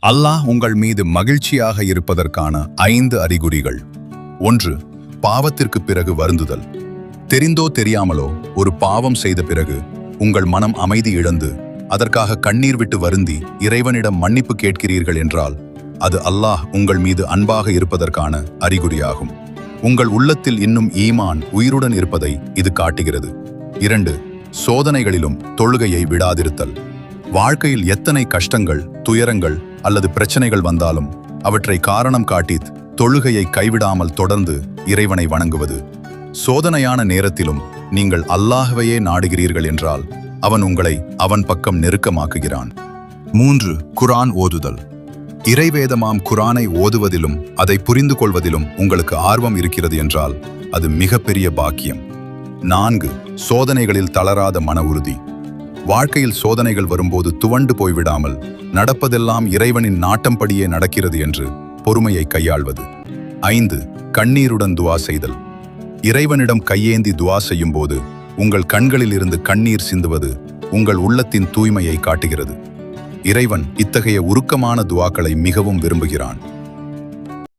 அல்லாஹ் உங்கள் மீது மகிழ்ச்சியாக இருப்பதற்கான 5 அறிகுறிகள். 1. பாவத்திற்கு பிறகு வருந்துதல். தெரிந்தோ தெரியாமலோ ஒரு பாவம் செய்த பிறகு உங்கள் மனம் அமைதி இழந்து அதற்காக கண்ணீர் விட்டு வருந்தி இறைவனிடம் மன்னிப்பு கேட்கிறீர்கள் என்றால் அது அல்லாஹ் உங்கள் மீது அன்பாக இருப்பதற்கான அறிகுறியாகும். உங்கள் உள்ளத்தில் இன்னும் ஈமான் உயிருடன் இருப்பதை இது காட்டுகிறது. 2. சோதனைகளிலும் தொழுகையை விடாதிருத்தல். வாழ்க்கையில் எத்தனை கஷ்டங்கள், துயரங்கள் அல்லது பிரச்சனைகள் வந்தாலும் அவற்றை காரணம் காட்டி தொழுகையை கைவிடாமல் தொடர்ந்து இறைவனை வணங்குவது. சோதனையான நேரத்திலும் நீங்கள் அல்லாஹ்வையே நாடுகிறீர்கள் என்றால் அவன் உங்களை அவன் பக்கம் நெருக்கமாக்குகிறான். 3. குர்ஆன் ஓதுதல். இறைவேதமாம் குர்ஆனை ஓதுவதிலும் அதை புரிந்து கொள்வதிலும் உங்களுக்கு ஆர்வம் இருக்கிறது என்றால் அது மிகப்பெரிய பாக்கியம். 4. சோதனைகளில் தளராத மன உறுதி. வாழ்க்கையில் சோதனைகள் வரும்போது துவண்டு போய்விடாமல் நடப்பதெல்லாம் இறைவனின் நாட்டம்படியே நடக்கிறது என்று பொறுமையை கையாள்வது. 5. கண்ணீருடன் துஆ செய்தல். இறைவனிடம் கையேந்தி துஆ செய்யும் போது உங்கள் கண்களில் இருந்து கண்ணீர் சிந்துவது உங்கள் உள்ளத்தின் தூய்மையை காட்டுகிறது. இறைவன் இத்தகைய உருக்கமான துஆக்களை மிகவும் விரும்புகிறான்.